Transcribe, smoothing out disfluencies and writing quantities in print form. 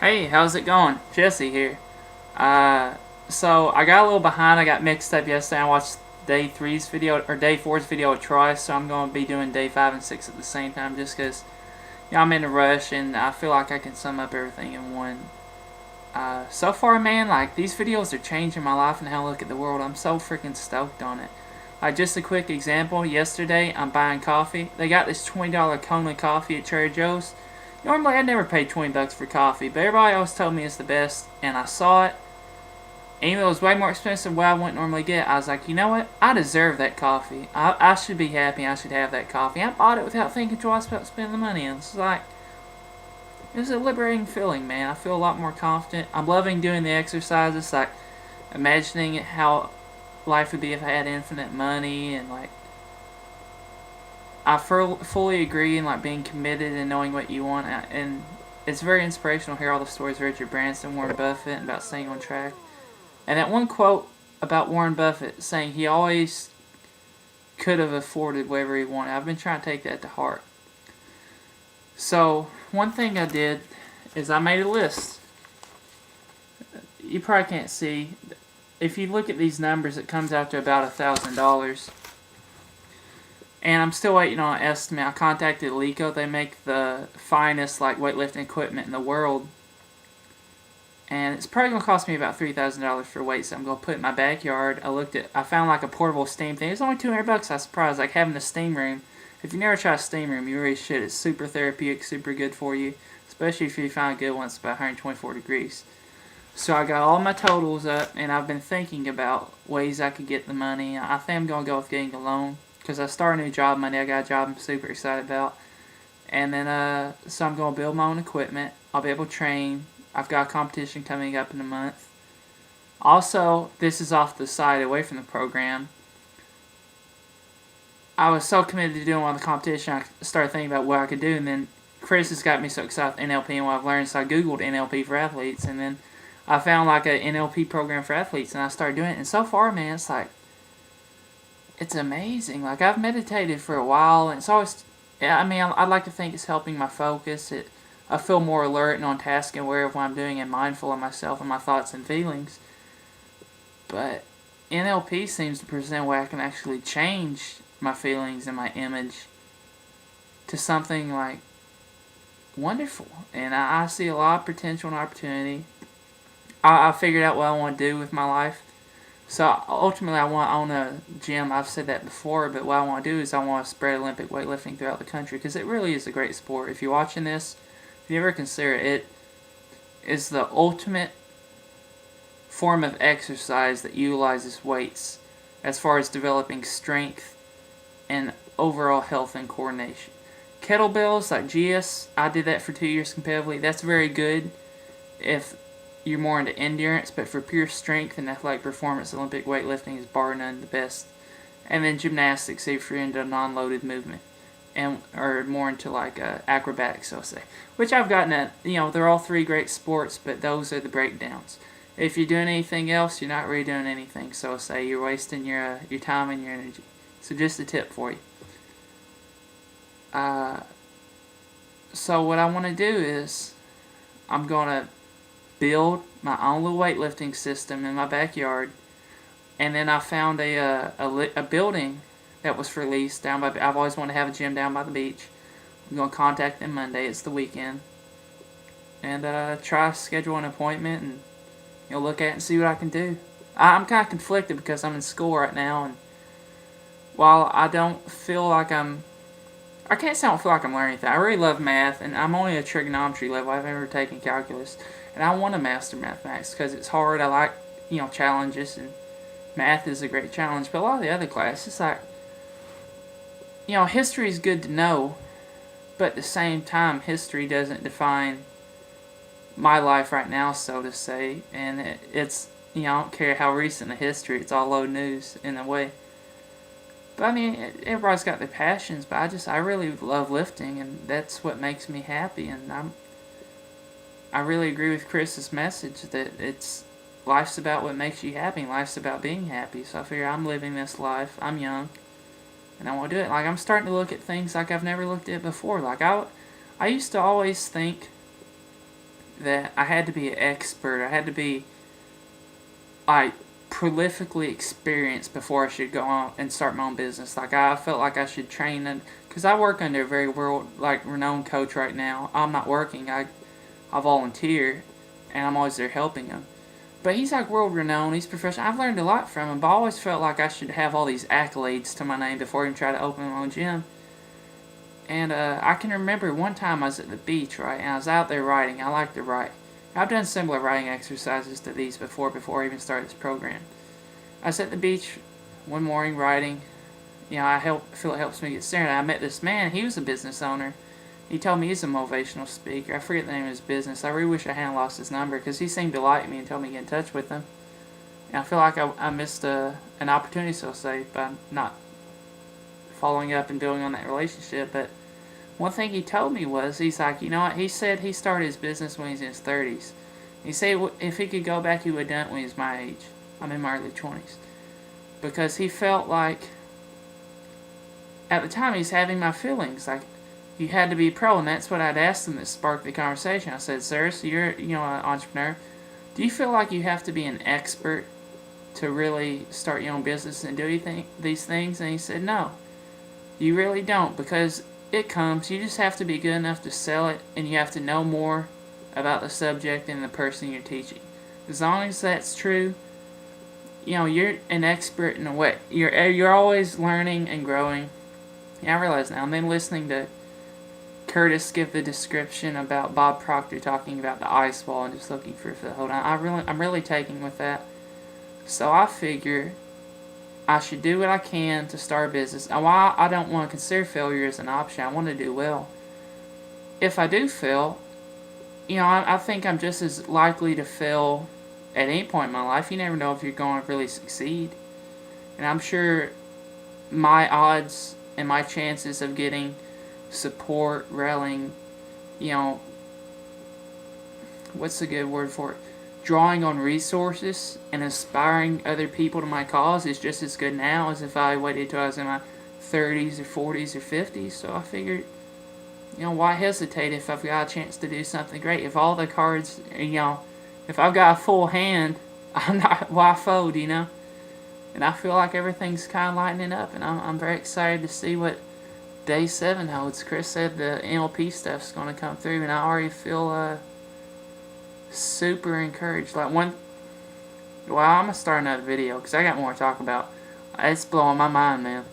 Hey, how's it going? Jesse here. Uh, so I got a little behind. I got mixed up yesterday. I watched day four's video with Troy, so I'm going to be doing day 5 and 6 at the same time just because I'm in a rush and I feel like I can sum up everything in one. So far, man, like these videos are changing my life and how I look at the world. I'm so freaking stoked on it. Like just a quick example, yesterday I'm buying coffee. They got this $20 Kona coffee at Trader Joe's. Normally, I never pay $20 for coffee, but everybody always told me it's the best, and I saw it. And even though it was way more expensive than what I wouldn't normally get, I was like, you know what? I deserve that coffee. I should be happy. I should have that coffee. I bought it without thinking twice about spending the money. And it's like, it was a liberating feeling, man. I feel a lot more confident. I'm loving doing the exercises, like imagining how life would be if I had infinite money, and like I fully agree in like being committed and knowing what you want, and it's very inspirational to hear all the stories of Richard Branson, Warren Buffett, and about staying on track. And that one quote about Warren Buffett saying he always could have afforded whatever he wanted. I've been trying to take that to heart. So one thing I did is I made a list. You probably can't see. If you look at these numbers, it comes out to about $1,000. And I'm still waiting on an estimate. I contacted Eleiko. They make the finest like weightlifting equipment in the world. And it's probably going to cost me about $3,000 for weights that I'm going to put in my backyard. I found like a portable steam thing. It's only $200. I was surprised. Like having a steam room. If you never try a steam room, you really should. It's super therapeutic, super good for you. Especially if you find a good one. It's about 124 degrees. So I got all my totals up, and I've been thinking about ways I could get the money. I think I'm going to go with getting a loan, because I start a new job Monday. I got a job I'm super excited about. And then, so I'm going to build my own equipment. I'll be able to train. I've got a competition coming up in a month. Also, this is off the side, away from the program. I was so committed to doing all the competition, I started thinking about what I could do, and then Chris has got me so excited with NLP and what I've learned, so I Googled NLP for athletes, and then I found like an NLP program for athletes, and I started doing it, and so far, man, it's like, it's amazing. Like, I've meditated for a while, and it's always, I mean, I'd like to think it's helping my focus. I feel more alert and on task and aware of what I'm doing and mindful of myself and my thoughts and feelings. But NLP seems to present where I can actually change my feelings and my image to something like wonderful. And I see a lot of potential and opportunity. I figured out what I want to do with my life. So ultimately, I want to own a gym. I've said that before, but what I want to do is I want to spread Olympic weightlifting throughout the country, because it really is a great sport. If you're watching this, if you ever consider it, is the ultimate form of exercise that utilizes weights as far as developing strength and overall health and coordination. Kettlebells like GS, I did that for 2 years competitively. That's very good if you're more into endurance, but for pure strength and athletic performance, Olympic weightlifting is bar none the best. And then gymnastics, if you're into non-loaded movement, or more into like acrobatics, so to say. Which I've gotten at, they're all three great sports, but those are the breakdowns. If you're doing anything else, you're not really doing anything, so to say. You're wasting your time and your energy. So just a tip for you. So what I want to do is, I'm going to build my own little weightlifting system in my backyard, and then I found a building that was for lease down by. I've always wanted to have a gym down by the beach. I'm gonna contact them Monday. It's the weekend, and try to schedule an appointment and look at it and see what I can do. I'm kind of conflicted because I'm in school right now, and while I don't feel like I can't say I don't feel like I'm learning anything. I really love math, and I'm only a trigonometry level. I've never taken calculus. And I want to master mathematics because it's hard. I like, challenges, and math is a great challenge. But a lot of the other classes, it's like, history is good to know, but at the same time, history doesn't define my life right now, so to say. And it's, I don't care how recent the history, it's all old news in a way. But I mean, everybody's got their passions, but I really love lifting, and that's what makes me happy. And I really agree with Chris's message that life's about what makes you happy, and life's about being happy. So I figure I'm living this life. I'm young, and I want to do it. Like, I'm starting to look at things like I've never looked at before. Like, I used to always think that I had to be an expert. I had to be like prolifically experienced before I should go on and start my own business. Like I felt like I should train, and because I work under a very renowned coach right now. I'm not working. I volunteer, and I'm always there helping him. But he's like world renowned. He's professional. I've learned a lot from him. But I always felt like I should have all these accolades to my name before I even try to open my own gym. And I can remember one time I was at the beach, right, and I was out there writing. I like to write. I've done similar writing exercises to these before I even started this program. I was at the beach one morning writing. You know, I feel it helps me get centered. I met this man. He was a business owner. He told me he's a motivational speaker. I forget the name of his business. I really wish I hadn't lost his number because he seemed to like me and told me to get in touch with him. And I feel like I missed an opportunity, so to say, by not following up and building on that relationship. But one thing he told me was, he's like, you know what? He said he started his business when he was in his 30s. He said if he could go back, he would have done it when he was my age. I'm in my early 20s. Because he felt like, at the time, he's having my feelings. Like, you had to be a pro, and that's what I'd asked him that sparked the conversation. I said, sir, so you're an entrepreneur. Do you feel like you have to be an expert to really start your own business and do these things? And he said, no, you really don't, because it comes. You just have to be good enough to sell it, and you have to know more about the subject and the person you're teaching. As long as that's true, you know, you're an expert in a way. You're always learning and growing. Yeah, I realize now. And then listening to Curtis give the description about Bob Proctor talking about the ice wall and just looking for the hold on. I'm really taking with that. So I figure I should do what I can to start a business. And while I don't want to consider failure as an option, I want to do well. If I do fail, you know, I think I'm just as likely to fail at any point in my life. You never know if you're going to really succeed. And I'm sure my odds and my chances of getting support, rallying, you know, what's a good word for it? Drawing on resources and inspiring other people to my cause is just as good now as if I waited till I was in my 30s or 40s or 50s. So I figured, you know, why hesitate if I've got a chance to do something great? If all the cards, you know, if I've got a full hand, why fold, you know? And I feel like everything's kind of lightening up, and I'm very excited to see what Day 7 holds. Chris said the NLP stuff's going to come through, and I already feel super encouraged. Like I'm going to start another video, because I got more to talk about. It's blowing my mind, man.